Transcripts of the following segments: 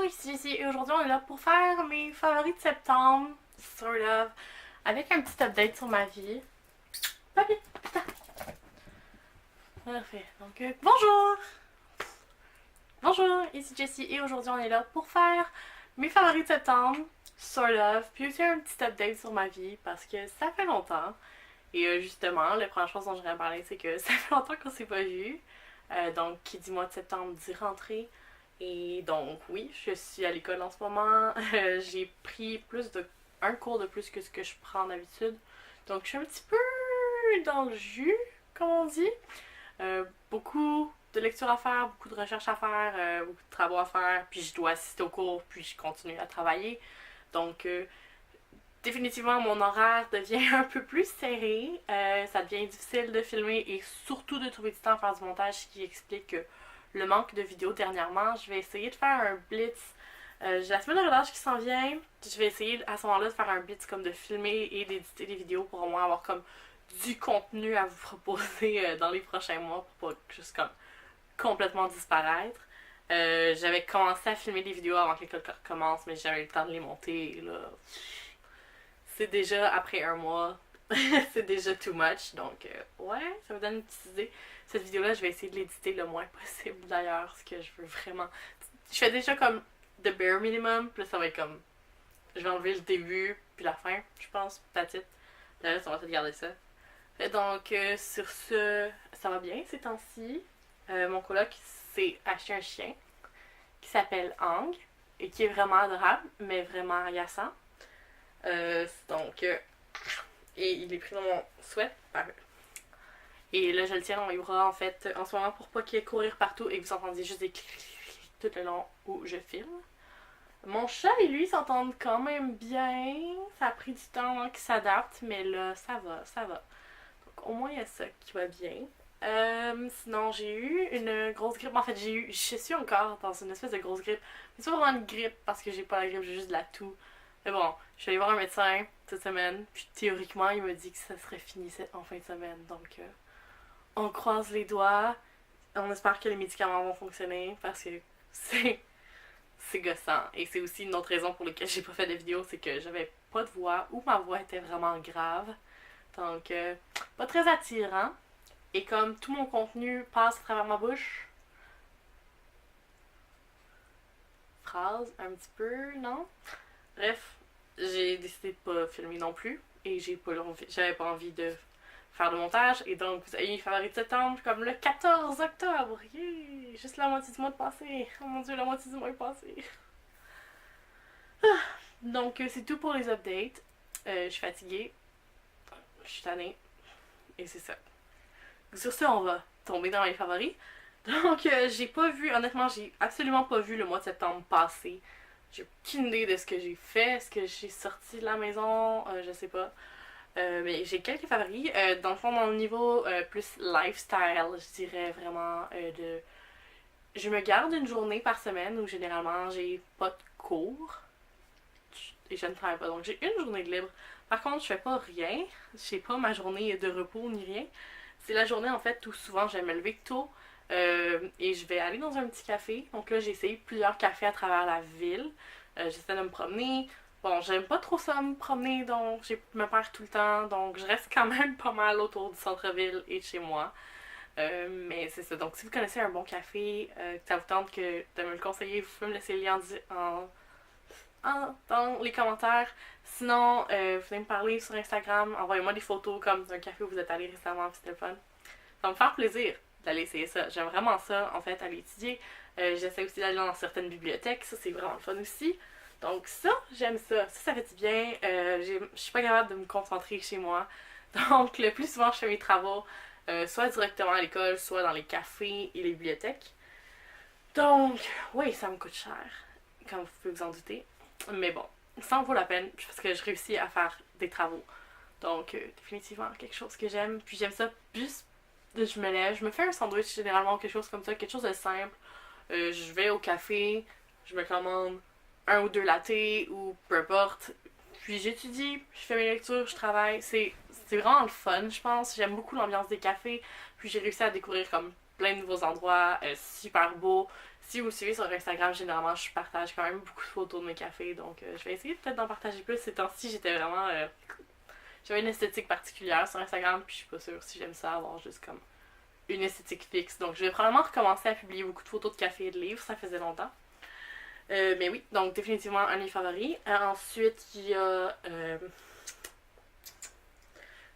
ici Jessie et aujourd'hui on est là pour faire mes favoris de septembre, sort of, avec un petit update sur ma vie. Papi, putain. Parfait, donc bonjour! Bonjour, ici Jessie et aujourd'hui on est là pour faire mes favoris de septembre, sort of, puis aussi un petit update sur ma vie parce que ça fait longtemps. Et justement, la première chose dont je voudrais parler, c'est que ça fait longtemps qu'on s'est pas vu. Donc, qui dit mois de septembre dit rentrée. Et donc, oui, je suis à l'école en ce moment. J'ai pris un cours de plus que ce que je prends d'habitude. Donc, je suis un petit peu dans le jus, comme on dit. Beaucoup de lectures à faire, beaucoup de recherches à faire, beaucoup de travaux à faire. Puis, je dois assister au cours, puis je continue à travailler. Donc, définitivement, mon horaire devient un peu plus serré. Ça devient difficile de filmer et surtout de trouver du temps à faire du montage, ce qui explique le manque de vidéos dernièrement. Je vais essayer de faire un blitz. J'ai la semaine de relâche qui s'en vient. Je vais essayer à ce moment-là de faire un blitz comme de filmer et d'éditer des vidéos pour au moins avoir comme du contenu à vous proposer dans les prochains mois pour pas juste comme complètement disparaître. J'avais commencé à filmer des vidéos avant que l'école commence, mais j'avais eu le temps de les monter et là c'est déjà après un mois, c'est déjà too much, donc ouais, ça me donne une petite idée. Cette vidéo-là, je vais essayer de l'éditer le moins possible d'ailleurs, parce que je veux vraiment... Je fais déjà comme the bare minimum, puis là ça va être comme... Je vais enlever le début, puis la fin, je pense, petite. Le reste, on va essayer de garder ça. Et donc, sur ce, ça va bien ces temps-ci. Mon coloc s'est acheté un chien qui s'appelle Ang, et qui est vraiment adorable, mais vraiment agaçant. Donc, et il est pris dans mon sweat. Et là, je le tiens dans mes bras en fait en ce moment pour pas qu'il ait courir partout et que vous entendiez juste des clics tout le long où je filme. Mon chat et lui s'entendent quand même bien. Ça a pris du temps avant qu'il s'adapte, mais là, ça va, ça va. Donc, au moins, il y a ça qui va bien. Sinon, j'ai eu une grosse grippe. En fait, je suis encore dans une espèce de grosse grippe. Mais c'est pas vraiment une grippe parce que j'ai pas la grippe, j'ai juste de la toux. Mais bon, je suis allée voir un médecin cette semaine, puis théoriquement, il m'a dit que ça serait fini en fin de semaine. Donc, on croise les doigts. On espère que les médicaments vont fonctionner parce que c'est gossant. Et c'est aussi une autre raison pour laquelle j'ai pas fait de vidéo, c'est que j'avais pas de voix ou ma voix était vraiment grave. Donc, pas très attirant. Et comme tout mon contenu passe à travers ma bouche, phrase un petit peu, non? Bref, j'ai décidé de pas filmer non plus et j'avais pas envie de faire le montage et donc vous avez mes favoris de septembre comme le 14 octobre. Yeah! Juste la moitié du mois de passé. Oh mon dieu, la moitié du mois est passé. Donc c'est tout pour les updates. Je suis fatiguée. Je suis tannée. Et c'est ça. Sur ce, on va tomber dans mes favoris. Donc j'ai pas vu, honnêtement, j'ai absolument pas vu le mois de septembre passer. J'ai aucune idée de ce que j'ai fait, est-ce que j'ai sorti de la maison, je sais pas. Mais j'ai quelques favoris. Dans le fond, dans le niveau plus lifestyle, je dirais vraiment de... Je me garde une journée par semaine où généralement j'ai pas de cours et je ne travaille pas. Donc j'ai une journée de libre. Par contre, je fais pas rien. J'ai pas ma journée de repos ni rien. C'est la journée en fait où souvent j'aime me lever tôt. Et je vais aller dans un petit café. Donc là, j'ai essayé plusieurs cafés à travers la ville. J'essaie de me promener. Bon, j'aime pas trop ça me promener, donc je me perds tout le temps. Donc je reste quand même pas mal autour du centre-ville et de chez moi. Mais c'est ça. Donc si vous connaissez un bon café, que ça vous tente de me le conseiller, vous pouvez me laisser le lien dans les commentaires. Sinon, vous pouvez me parler sur Instagram. Envoyez-moi des photos comme d'un café où vous êtes allé récemment, c'était le fun. Ça va me faire plaisir d'aller essayer ça. J'aime vraiment ça, en fait, aller étudier. J'essaie aussi d'aller dans certaines bibliothèques. Ça, c'est vraiment le fun aussi. Donc ça, j'aime ça. Ça fait du bien. Je suis pas capable de me concentrer chez moi. Donc, le plus souvent, je fais mes travaux soit directement à l'école, soit dans les cafés et les bibliothèques. Donc, oui, ça me coûte cher, comme vous pouvez vous en douter. Mais bon, ça en vaut la peine parce que je réussis à faire des travaux. Donc, définitivement, quelque chose que j'aime. Puis j'aime ça juste je me lève, je me fais un sandwich généralement, quelque chose comme ça, quelque chose de simple. Je vais au café, je me commande un ou deux lattés ou peu importe. Puis j'étudie, je fais mes lectures, je travaille. C'est vraiment le fun, je pense. J'aime beaucoup l'ambiance des cafés. Puis j'ai réussi à découvrir comme plein de nouveaux endroits super beaux. si vous me suivez sur Instagram, généralement, je partage quand même beaucoup de photos de mes cafés, donc je vais essayer peut-être d'en partager plus. Ces temps-ci, j'étais vraiment... j'avais une esthétique particulière sur Instagram, puis je suis pas sûre si j'aime ça, avoir juste comme une esthétique fixe. Donc je vais probablement recommencer à publier beaucoup de photos de café et de livres, ça faisait longtemps. Mais oui, donc définitivement un de mes favoris. Ensuite, il y a...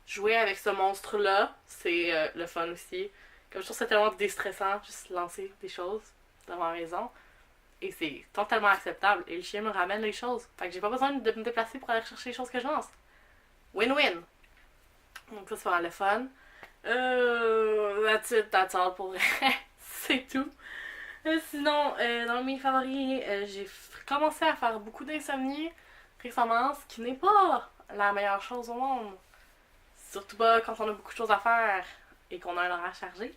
jouer avec ce monstre-là, c'est le fun aussi. Comme je trouve ça tellement déstressant, juste lancer des choses dans ma maison. Et c'est totalement acceptable. Et le chien me ramène les choses. Fait que j'ai pas besoin de me déplacer pour aller chercher les choses que je lance. Win-win. Donc ça, c'est vraiment le fun. That's all pour c'est tout. Sinon, dans mes favoris, j'ai commencé à faire beaucoup d'insomnie récemment, ce qui n'est pas la meilleure chose au monde. Surtout pas quand on a beaucoup de choses à faire et qu'on a un horaire chargé.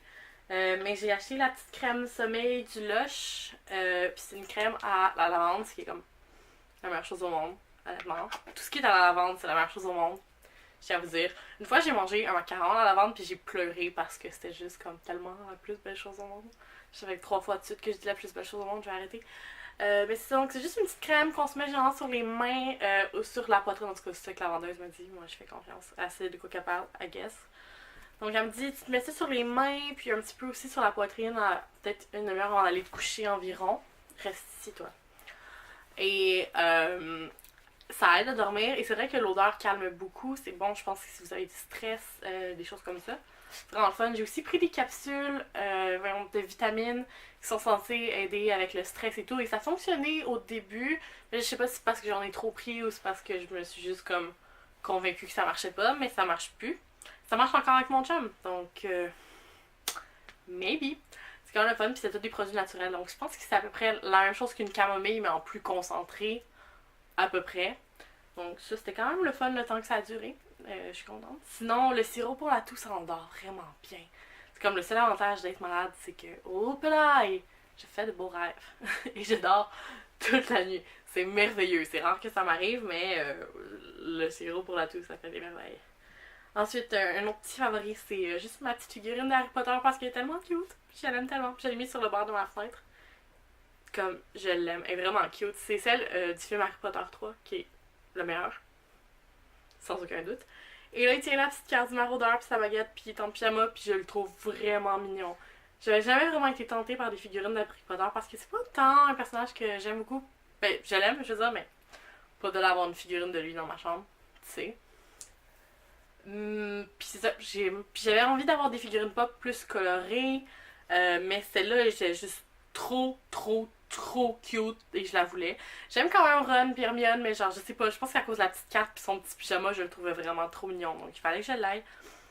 Mais j'ai acheté la petite crème sommeil du Lush. Puis c'est une crème à la lavande, ce qui est comme la meilleure chose au monde, honnêtement. Tout ce qui est à la lavande, c'est la meilleure chose au monde. Je tiens à vous dire. Une fois, j'ai mangé un macaron à la lavande, puis j'ai pleuré parce que c'était juste comme tellement la plus belle chose au monde. Je savais que 3 fois de suite que je dis la plus belle chose au monde, je vais arrêter. Mais c'est donc, c'est juste une petite crème qu'on se met genre sur les mains ou sur la poitrine. En tout cas, c'est ça que la vendeuse m'a dit. Moi, je fais confiance à celle de quoi qu'elle parle, I guess. Donc, elle me dit, tu te mets ça sur les mains, puis un petit peu aussi sur la poitrine, peut-être une demi-heure avant d'aller te coucher environ. Reste ici, toi. Et ça aide à dormir. Et c'est vrai que l'odeur calme beaucoup. C'est bon, je pense que si vous avez du stress, des choses comme ça. C'est vraiment le fun. J'ai aussi pris des capsules de vitamines qui sont censées aider avec le stress et tout. Et ça fonctionnait au début. Mais je sais pas si c'est parce que j'en ai trop pris ou c'est parce que je me suis juste comme convaincue que ça marchait pas. Mais ça marche plus. Ça marche encore avec mon chum. Donc, maybe. C'est quand même le fun. Puis c'est tous des produits naturels. Donc je pense que c'est à peu près la même chose qu'une camomille, mais en plus concentré. À peu près. Donc ça, c'était quand même le fun le temps que ça a duré. Je suis contente. Sinon, le sirop pour la toux, ça endort vraiment bien. C'est comme le seul avantage d'être malade, c'est que, oh pelaille, je fais de beaux rêves. Et je dors toute la nuit. C'est merveilleux. C'est rare que ça m'arrive, mais le sirop pour la toux, ça fait des merveilles. Ensuite, un autre petit favori, c'est juste ma petite figurine d'Harry Potter parce qu'elle est tellement cute. Je l'aime tellement. Puis je l'ai mise sur le bord de ma fenêtre. Comme je l'aime. Elle est vraiment cute. C'est celle du film Harry Potter 3 qui est le meilleur. Sans aucun doute. Et là, il tient la petite carte du maraudeur puis sa baguette puis il est en pyjama puis je le trouve vraiment mignon. J'avais jamais vraiment été tentée par des figurines d'Harry Potter parce que c'est pas tant un personnage que j'aime beaucoup. Ben, je l'aime, je veux dire, mais pas de l'avoir une figurine de lui dans ma chambre, tu sais. Puis c'est ça, j'avais envie d'avoir des figurines pop plus colorées, mais celle-là était juste trop cute et je la voulais. J'aime quand même Ron et Hermione, mais genre je sais pas, je pense qu'à cause de la petite carte puis son petit pyjama, je le trouvais vraiment trop mignon, donc il fallait que je l'aille.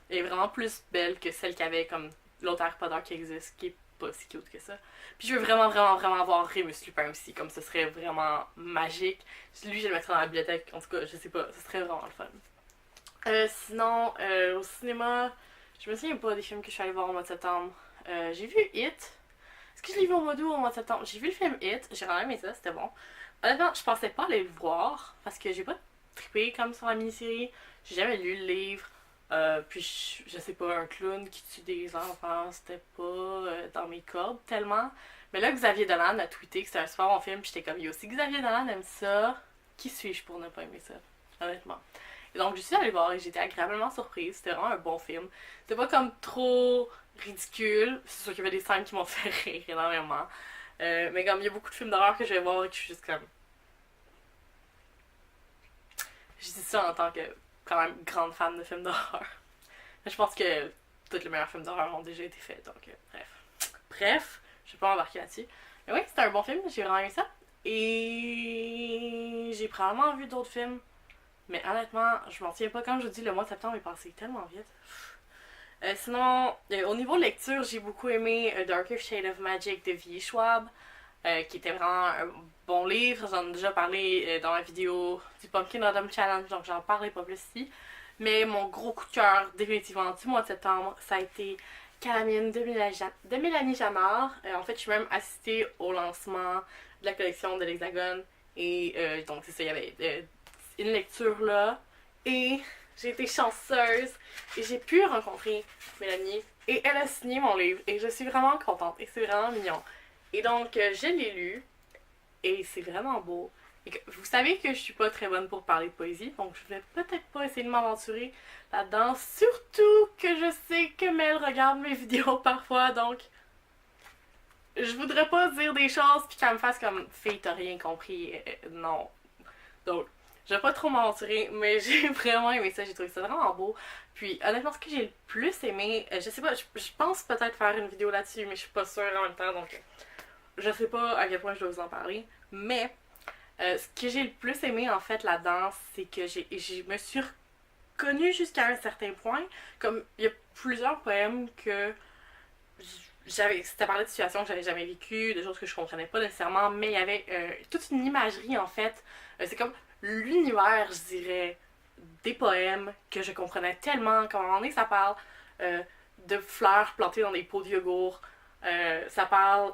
Elle est vraiment plus belle que celle qu'il y avait comme l'autre Harry Potter qui existe, qui est pas si cute que ça. Puis je veux vraiment avoir Remus Lupin aussi, comme ce serait vraiment magique. Lui, je le mettrais dans la bibliothèque, en tout cas, je sais pas, ce serait vraiment le fun. Sinon, au cinéma, je me souviens pas des films que je suis allée voir au mois de septembre. J'ai vu It. Est-ce que je l'ai vu au mois d'août ou au mois de septembre? J'ai vu le film It, j'ai vraiment aimé ça, c'était bon. Honnêtement, je pensais pas aller le voir parce que j'ai pas trippé comme sur la mini-série. J'ai jamais lu le livre. Puis je sais pas, un clown qui tue des enfants, c'était pas dans mes cordes tellement. Mais là, Xavier Dolan a tweeté que c'était un super bon film, puis j'étais comme yo, si Xavier Dolan aime ça, qui suis-je pour ne pas aimer ça? Honnêtement. Et donc je suis allée voir et j'étais agréablement surprise, c'était vraiment un bon film. C'était pas comme trop ridicule, c'est sûr qu'il y avait des scènes qui m'ont fait rire énormément. Mais comme il y a beaucoup de films d'horreur que je vais voir et que je suis juste comme... Je dis ça en tant que quand même grande fan de films d'horreur. Mais je pense que tous les meilleurs films d'horreur ont déjà été faits, donc bref, je vais pas embarquer là-dessus. Mais oui, c'était un bon film, j'ai vraiment aimé ça. Et j'ai probablement vu d'autres films. Mais honnêtement, je m'en souviens pas. Comme je vous dis, le mois de septembre est passé tellement vite. Sinon, au niveau de lecture, j'ai beaucoup aimé Darker Shade of Magic de V. Schwab, qui était vraiment un bon livre. J'en ai déjà parlé dans la vidéo du Pumpkin Autumn Challenge, donc j'en parlerai pas plus ici. Mais mon gros coup de cœur, définitivement, du mois de septembre, ça a été Calamine de Mélanie Janard. En fait, je suis même assistée au lancement de la collection de l'Hexagone. Et donc, c'est ça, il y avait une lecture là. Et j'ai été chanceuse et j'ai pu rencontrer Mélanie. Et elle a signé mon livre. Et je suis vraiment contente. Et c'est vraiment mignon. Et donc, je l'ai lu, et c'est vraiment beau. Et vous savez que je suis pas très bonne pour parler de poésie, donc je vais peut-être pas essayer de m'aventurer là-dedans. Surtout que je sais que Mel regarde mes vidéos parfois, donc je voudrais pas dire des choses puis qu'elle me fasse comme fille, t'as rien compris. Non. Donc, je vais pas trop m'aventurer, mais j'ai vraiment aimé ça, j'ai trouvé ça vraiment beau. Puis honnêtement, ce que j'ai le plus aimé, je sais pas, je pense peut-être faire une vidéo là-dessus, mais je suis pas sûre en même temps, donc je sais pas à quel point je dois vous en parler. Mais ce que j'ai le plus aimé en fait là-dedans, c'est que je me suis reconnue jusqu'à un certain point. Comme il y a plusieurs poèmes que c'était parlé de situations que j'avais jamais vécues, de choses que je comprenais pas nécessairement, mais il y avait toute une imagerie en fait. C'est comme l'univers, je dirais, des poèmes que je comprenais tellement. Comme à un moment donné, ça parle euh, de fleurs plantées dans des pots de yogourt. Ça parle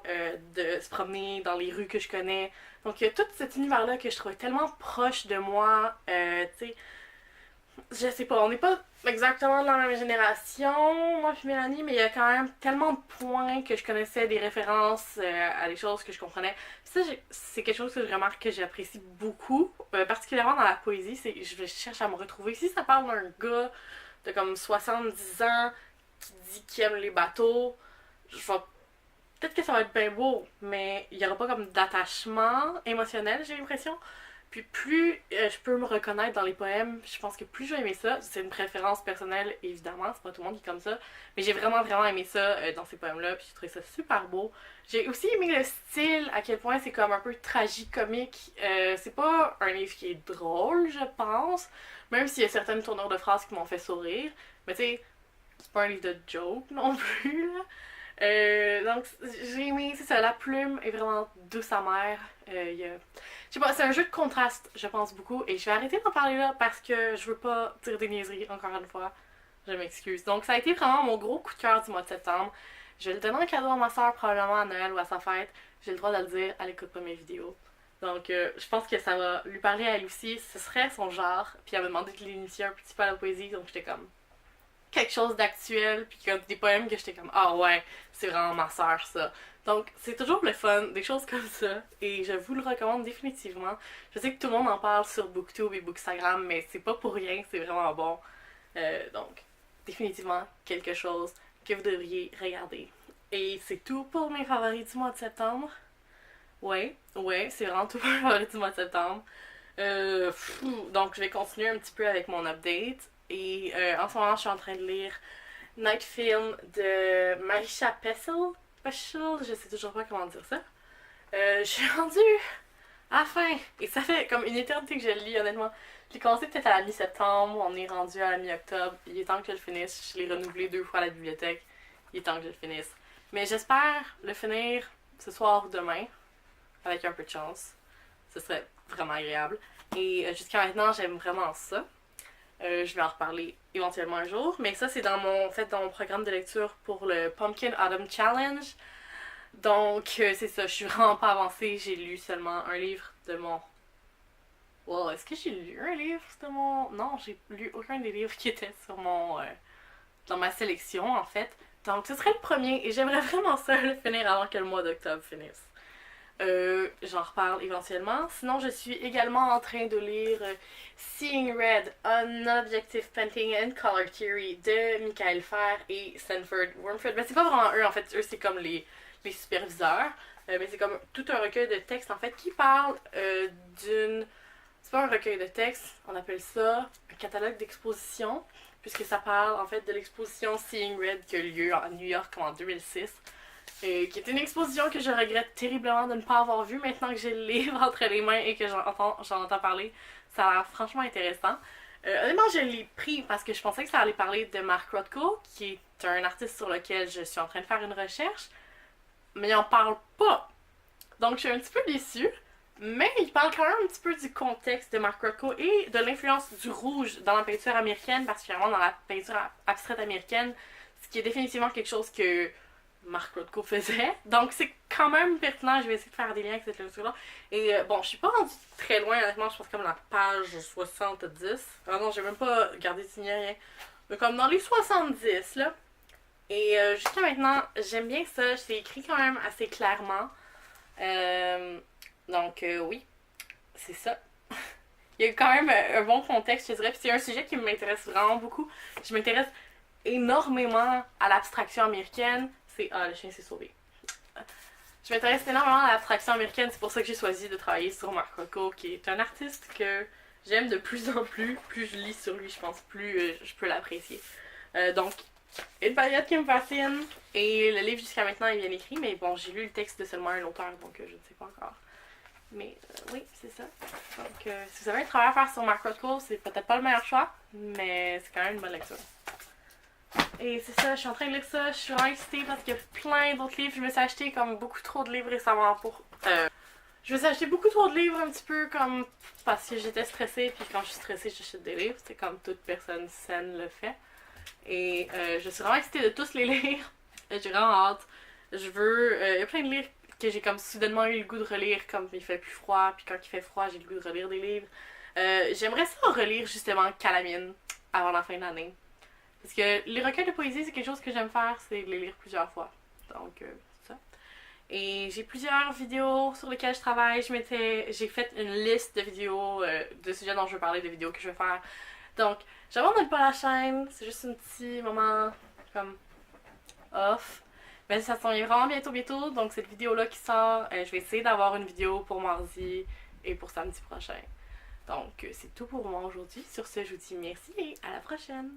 de se promener dans les rues que je connais. Donc, il y a tout cet univers-là que je trouvais tellement proche de moi. Tu sais, je sais pas, on n'est pas exactement de la même génération, moi puis Mélanie, mais il y a quand même tellement de points que je connaissais, des références à des choses que je comprenais. Puis ça, c'est quelque chose que je remarque que j'apprécie beaucoup, particulièrement dans la poésie, c'est que je cherche à me retrouver. Si ça parle d'un gars de comme 70 ans qui dit qu'il aime les bateaux, je vais peut-être que ça va être bien beau, mais il n'y aura pas comme d'attachement émotionnel, j'ai l'impression. Puis plus je peux me reconnaître dans les poèmes, je pense que plus je vais aimer ça. C'est une préférence personnelle, évidemment, c'est pas tout le monde qui est comme ça. Mais j'ai vraiment, vraiment aimé ça dans ces poèmes-là, puis j'ai trouvé ça super beau. J'ai aussi aimé le style, à quel point c'est comme un peu tragicomique. C'est pas un livre qui est drôle, je pense, même s'il y a certaines tournures de phrases qui m'ont fait sourire. Mais tu sais, c'est pas un livre de joke non plus, là. Donc, j'ai aimé, c'est ça, la plume est vraiment douce amère. Je sais pas, c'est un jeu de contraste, je pense beaucoup. Et je vais arrêter d'en parler là parce que je veux pas dire des niaiseries, encore une fois. Je m'excuse. Donc, ça a été vraiment mon gros coup de cœur du mois de septembre. Je vais le donner en cadeau à ma soeur, probablement à Noël ou à sa fête. J'ai le droit de le dire, elle écoute pas mes vidéos. Donc, je pense que ça va lui parler à elle aussi. Ce serait son genre. Puis, elle m'a demandé de l'initier un petit peu à la poésie, donc j'étais comme quelque chose d'actuel, puis comme des poèmes que j'étais comme ah ouais, c'est vraiment ma soeur ça. Donc c'est toujours le fun, des choses comme ça, et je vous le recommande définitivement. Je sais que tout le monde en parle sur Booktube et Bookstagram, mais c'est pas pour rien, c'est vraiment bon. Donc définitivement quelque chose que vous devriez regarder. Et c'est tout pour mes favoris du mois de septembre. Ouais, c'est vraiment tout pour mes favoris du mois de septembre. Donc je vais continuer un petit peu avec mon update. Et en ce moment, je suis en train de lire Night Film de Marisha Pessl. Je sais toujours pas comment dire ça. Je suis rendue à la fin. Et ça fait comme une éternité que je le lis, honnêtement. Je l'ai commencé peut-être à la mi-septembre, on est rendu à la mi-octobre. Il est temps que je le finisse. Je l'ai renouvelé 2 fois à la bibliothèque. Il est temps que je le finisse. Mais j'espère le finir ce soir ou demain, avec un peu de chance. Ce serait vraiment agréable. Et jusqu'à maintenant, j'aime vraiment ça. Je vais en reparler éventuellement un jour. Mais ça, c'est dans mon programme de lecture pour le Pumpkin Autumn Challenge. Donc, c'est ça. Je suis vraiment pas avancée. J'ai lu seulement un livre de mon... Wow, est-ce que j'ai lu un livre de mon... Non, j'ai lu aucun des livres qui étaient sur mon... dans ma sélection, en fait. Donc, ce serait le premier. Et j'aimerais vraiment ça le finir avant que le mois d'octobre finisse. J'en reparle éventuellement. Sinon, je suis également en train de lire Seeing Red, Non-Objective Painting and Color Theory de Michael Fer et Stanford Wormford. Mais c'est pas vraiment eux, en fait. Eux, c'est comme les superviseurs. Mais c'est comme tout un recueil de textes, en fait, qui parle d'une... C'est pas un recueil de textes, on appelle ça un catalogue d'exposition, puisque ça parle, en fait, de l'exposition Seeing Red qui a eu lieu à New York en 2006. Qui est une exposition que je regrette terriblement de ne pas avoir vue maintenant que j'ai le livre entre les mains et que j'en entends parler. Ça a l'air franchement intéressant. Honnêtement, je l'ai pris parce que je pensais que ça allait parler de Mark Rothko, qui est un artiste sur lequel je suis en train de faire une recherche, mais il en parle pas. Donc je suis un petit peu déçue, mais il parle quand même un petit peu du contexte de Mark Rothko et de l'influence du rouge dans la peinture américaine, particulièrement dans la peinture abstraite américaine, ce qui est définitivement quelque chose que Mark Rothko faisait. Donc c'est quand même pertinent, je vais essayer de faire des liens avec cette lecture-là. Et bon, je suis pas rendue très loin, honnêtement, je pense comme la page 70. Ah non, j'ai même pas regardé signer rien. Mais comme dans les 70, là. Et jusqu'à maintenant, j'aime bien ça, c'est écrit quand même assez clairement. Oui, c'est ça. Il y a quand même un bon contexte, je dirais. Puis c'est un sujet qui m'intéresse vraiment beaucoup. Je m'intéresse énormément à l'abstraction américaine. Ah, le chien s'est sauvé. Je m'intéresse énormément à l'abstraction américaine. C'est pour ça que j'ai choisi de travailler sur Mark Rothko, qui est un artiste que j'aime de plus en plus. Plus je lis sur lui, je pense, plus je peux l'apprécier. Donc, une période qui me fascine. Et le livre jusqu'à maintenant est bien écrit, mais bon, j'ai lu le texte de seulement un auteur, donc je ne sais pas encore. Mais oui, c'est ça. Donc, si vous avez un travail à faire sur Mark Rothko, c'est peut-être pas le meilleur choix, mais c'est quand même une bonne lecture. Et c'est ça, je suis en train de lire ça, je suis vraiment excitée parce qu'il y a plein d'autres livres. Je me suis acheté comme beaucoup trop de livres récemment pour. Je me suis acheté beaucoup trop de livres un petit peu comme parce que j'étais stressée, puis quand je suis stressée, j'achète des livres. C'est comme toute personne saine le fait. Et je suis vraiment excitée de tous les lire. J'ai vraiment hâte. Il y a plein de livres que j'ai comme soudainement eu le goût de relire comme il fait plus froid, puis quand il fait froid, j'ai le goût de relire des livres. J'aimerais ça relire justement Calamine avant la fin de l'année. Parce que les recueils de poésie, c'est quelque chose que j'aime faire, c'est de les lire plusieurs fois. Donc, ça. Et j'ai plusieurs vidéos sur lesquelles je travaille. J'ai fait une liste de vidéos, de sujets dont je veux parler, de vidéos que je veux faire. Donc, j'abandonne pas la chaîne, c'est juste un petit moment comme off. Mais ça s'en vient vraiment bientôt. Donc, cette vidéo-là qui sort, je vais essayer d'avoir une vidéo pour mardi et pour samedi prochain. Donc, c'est tout pour moi aujourd'hui. Sur ce, je vous dis merci et à la prochaine!